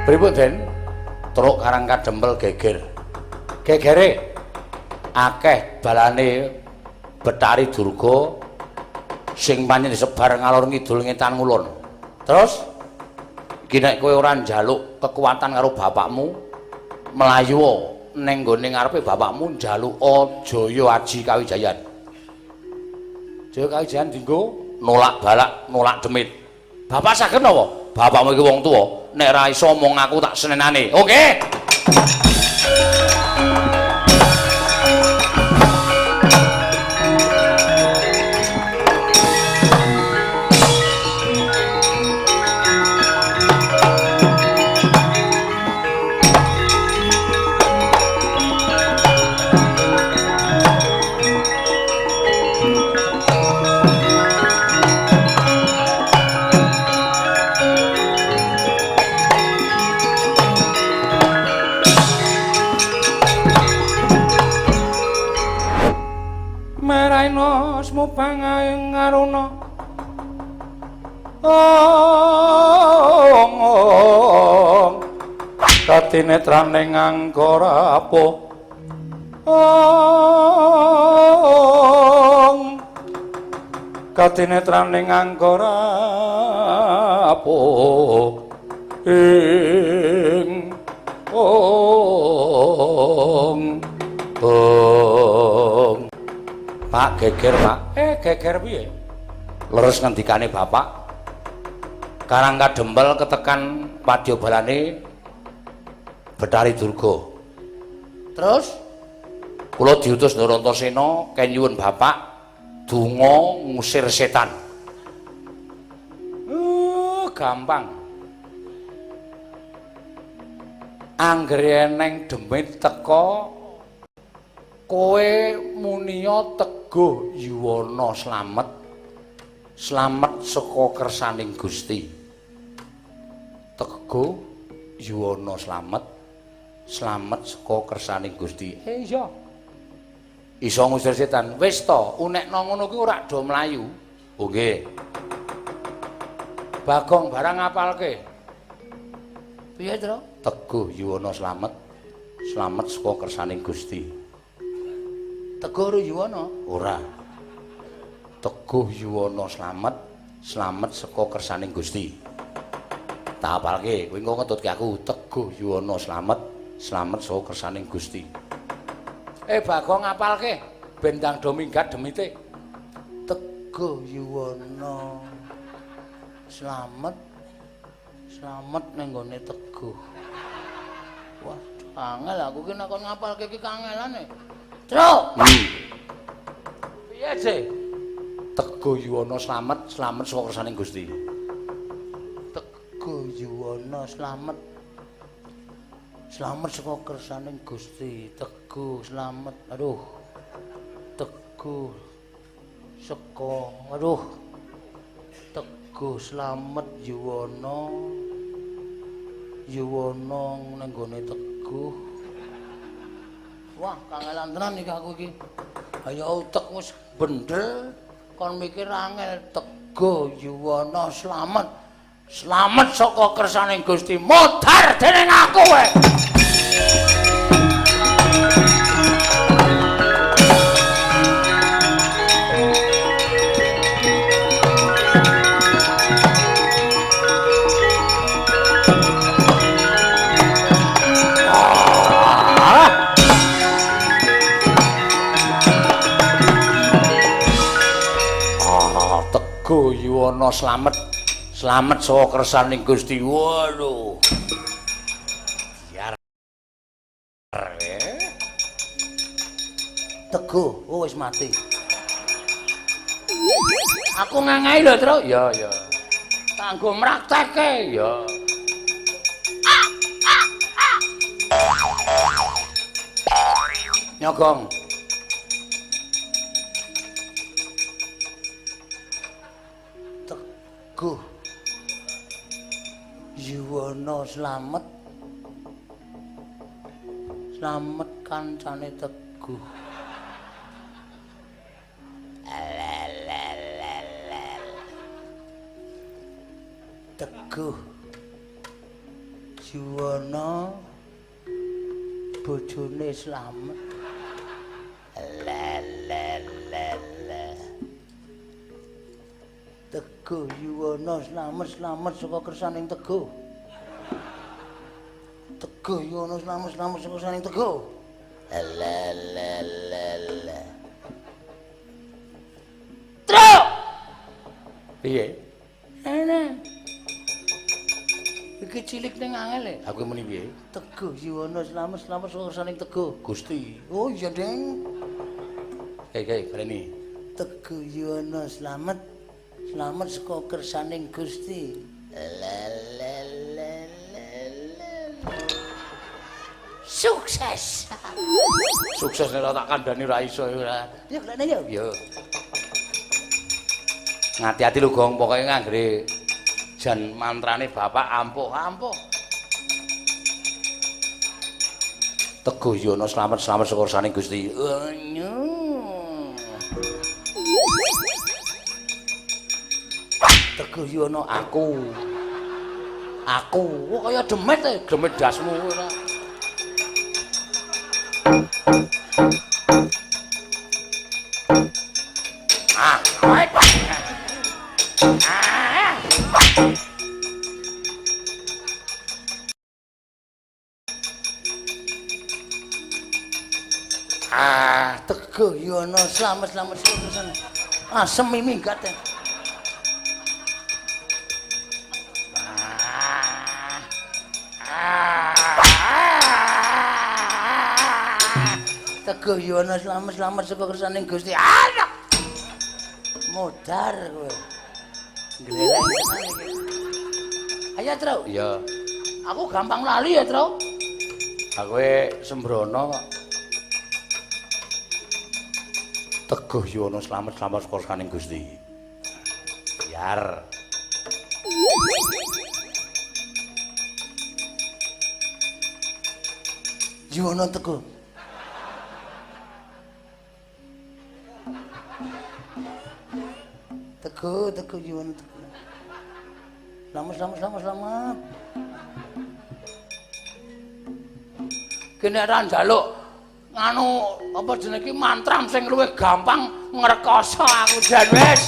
Pripun Den? Truk Karang Kadempel geger. Gegere akeh balane Betari Durga sing pancen disebar ngalor ngidul ngetan ngulon. Terus iki nek kowe ora njaluk kekuatan karo bapakmu mlayu ning nggone ngarepe bapakmu njaluk Jaya Aji Kawijayan. Jaya Kawijayan dienggo nolak balak, nolak demit. Bapak saged napa? Bapakmu iki wong tuwa, nek ra iso omong aku tak senenane. Oke. Mupanging ngaruna katinetraning angkara apa katinetraning angkara apa ing Pak geger Pak. Geger piye? Leres ngendikane Bapak. Karang Kadempel ketekan padyabalane Betari Durga. Terus kula diutus Ndarantasena kenyuwun Bapak donga ngusir setan. Gampang. Anggere eneng demit teka kowe muniya teguh yuwana slamet saka kersaning Gusti. Teguh yuwana slamet saka kersaning Gusti. Iya. Iso ngusir setan. Wis to, unekno ngono kuwi ora do mlayu. Oh nggih. Bagong barang ngapalke. Piye, Tru? Teguh yuwana slamet saka kersaning Gusti. Teguh yuwana ora. Teguh yuwana slamet saka kersaning Gusti. Tak apalke, kowe engko ngetutke aku teguh yuwana slamet saka kersaning Gusti. Bagong ngapalke ben ndang do minggat demite. Teguh yuwana slamet ning gone teguh. Wah, angel aku ki nek kon ngapalke ki kangelane. Tru. Piye sih? Teguh yuwana slamet saka kersaning Gusti. Teguh yuwana slamet saka kersaning Gusti. Teguh slamet. Aduh. Teguh saka. Aduh. Teguh slamet yuwana ning gone teguh. Wah, kangelan tenan iki aku iki. Ayo utek wis bener kon mikir angel. Teguh yuwana slamet saka kersaning Gusti. Modar dening aku wae. Teguh yuwana slamet saka kersaning Gusti. Waduh. Biar Teguh, wis mati. Aku ngangai lho, Tru. Ya. Kanggo mraktekke, ya. Nyogong. Teguh yuwana slamet kancane Teguh. Teguh Juwana bojone slamet. Teguh Yuwana slamet saka kersaning Teguh. Teguh Yuwana slamet saka kersaning Teguh. Truk. Piye? Enak. Iki cilik ning angel. Aku muni piye? Teguh Yuwana slamet saka kersaning Teguh. Gusti. Oh iya, Deng. Kayak baleni. Teguh Yuwana slamet saka kersaning Gusti. Sukses. Sukses nek tak kandhani ra iso ora. Ya klene ya. Yo. Ngati-ati lho Gong, pokoke nganggere jan mantrane bapak ampuh. Teguh Yuwana slamet saka kersaning Gusti. Teguh Yuwana aku kok kaya demit dasmu ora. Teguh Yuwana slamet sekosan. Semi minggat. Teguh Yuwana slamet saka kersaning Gusti. Ayo. Modar kowe. Gleleng tenan iki. Ayo, Tru. Iya. Aku gampang lali ya, Tru. Aku sembrono kok. Teguh Yuwana slamet saka kersaning Gusti. Biar. Yuwana Teguh. Teguh Yuwana Teguh. Selamat. Kene ra njaluk nganu apa jenenge iki mantram sing luwih gampang ngrekoso aku jan wis.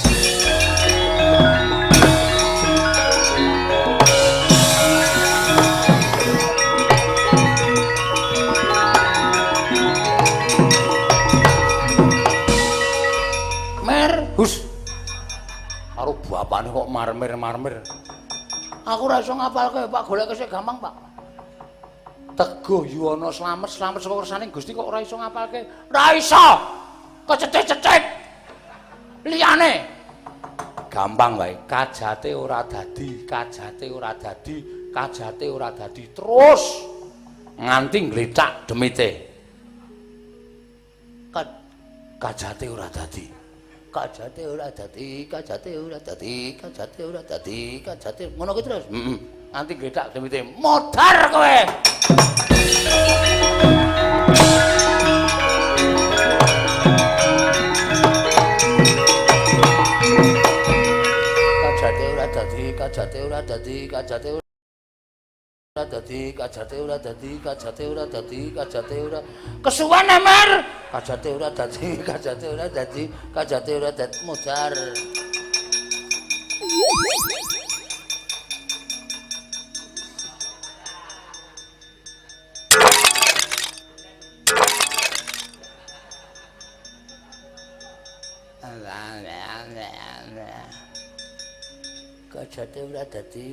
Hus. Karo bapane kok marmir. Aku ora iso ngapalke, Pak. Goleke sik gampang, Pak. Teguh Yuwana slamet saka kersaning Gusti kok ora iso ngapalke. Ora iso. Kecethit-cethit. Liyane gampang wae. Kajate ora dadi terus nganti nglecak demite. Kajate ora dadi. Ngono kuwi terus. Nanti gledak demite modar kowe. Kajate ora dadi. Kesuwen Emir. Kajate ora dadi modar. Kajate ora dadi.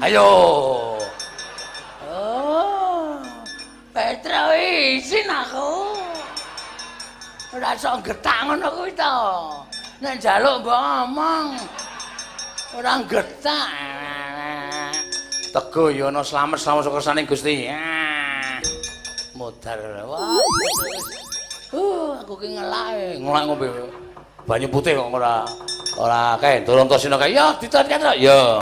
Ayo. Oh. Petra isin aku. Ora iso getak ngono kuwi to. Nek njaluk mbok ngomong. Ora getak. Teguh Yuwana slamet saka kersaning Gusti. Modar. Wah. Aku ki ngelak ngombe banyu putih kok ora kae turun tosino kae. Ya ditet kae. Ya.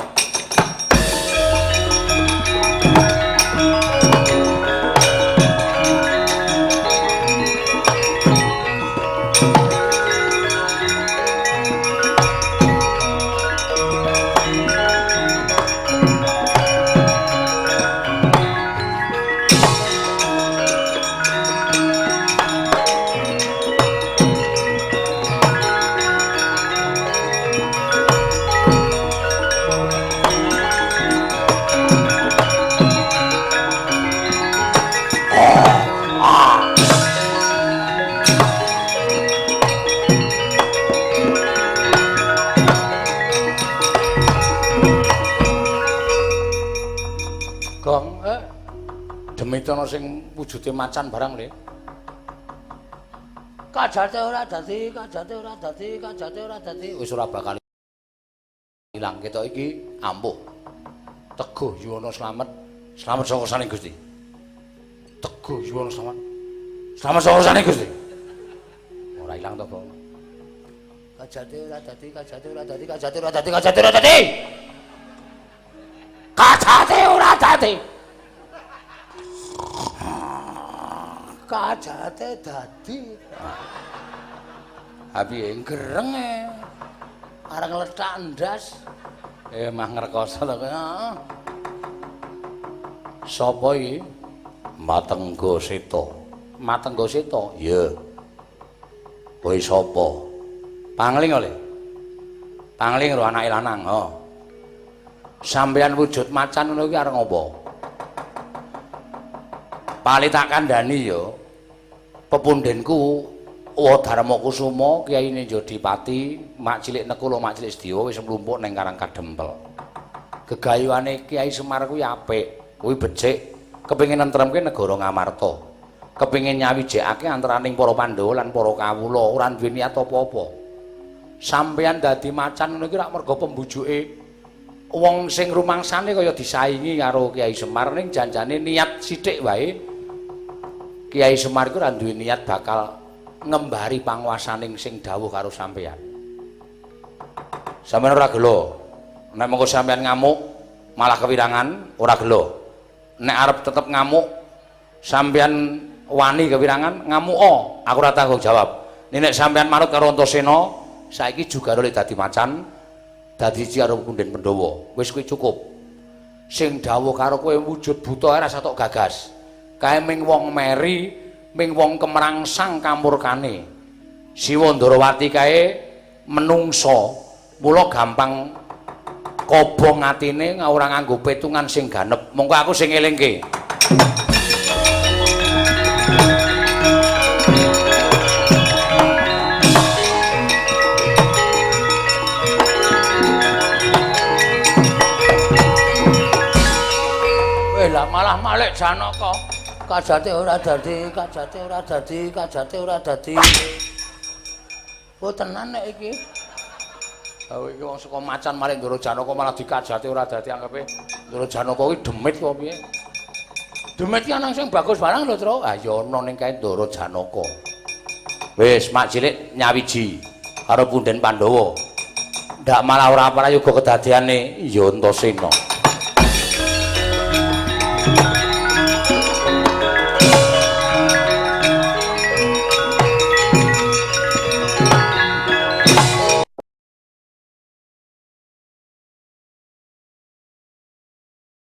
demit ana sing wujude macan barang le. Kajate ora dadi, kajate ora dadi, kajate ora dadi. Wis ora bakal ilang ketok iki ampuh. Teguh Yuwana slamet. Slamet saka saning Gusti. Teguh Yuwana slamet. Slamet saka saning Gusti. Ora ilang to, Bang. Kajate ora dadi, kajate ora dadi, kajate ora dadi, kajate ora dadi. Kajate ora dadi. Kajate dadi. Abi gereng areng letak ndas. Mah ngrekoso to kowe. Sapa iki? Matenggo Seta. Matenggo Seta? Iya. Kowe sapa? Pangling oleh. Pangling karo anake lanang, ha. Sampeyan wujud macan ngono iki arep ngopo? Pali tak kandhani ya. Pepundhenku Dharma Kusuma Kyai Ninjodipati mak cilik Nekula mak cilik Sediya wis mlumpuk ning Karang Kadempel. Gegayuhane Kyai Semar kuwi apik, kuwi becik, kepengin nentremke negara Ngamarta. Kepengin nyawijekake antaraning para Pandhawa lan para kawula, ora duwe niat apa-apa. Sampeyan dadi macan ngono iki rak merga pembujuke wong sing rumangsane kaya disaingi karo Kyai Semar ning janjane niat sithik wae. Kyai Semar iku ora duwe niat bakal ngembari panguwasaning sing dawuh karo sampeyan. Sampeyan ora gelo. Nek mengko sampeyan ngamuk malah kewirangan, ora gelo. Nek arep tetep ngamuk sampeyan wani kewirangan, ngamuka, aku ora tanggung jawab. Nek sampeyan manut karo Antasena, saiki juga oleh dadi macan, dadi siji karo Punden Pandhawa. Wis kuwi cukup. Sing dawuh karo kowe wujud buta ora satok gagas. Kae ming wong meri, ming wong kemrangsang kamurkane. Siwa Ndarawati kae menungso, mula gampang kobong atine ora nganggo petungan sing ganep. Monggo aku sing elingke. Lah malah Malik Janaka. Kajate ora dadi, kajate ora dadi, kajate ora dadi. Oh tenan nek iki. Oh iki wong saka macan Malik Ndara Janaka malah dikajate ora dadi anggepe Ndara Janaka kuwi demit apa piye? Demit ki ana sing bagus barang lho, Tru. Ah ya ana ning kae Ndara Janaka. Wis mak cilik nyawiji karo Punden Pandhawa. Ndak malah ora prayoga kedadiane ya Antasena.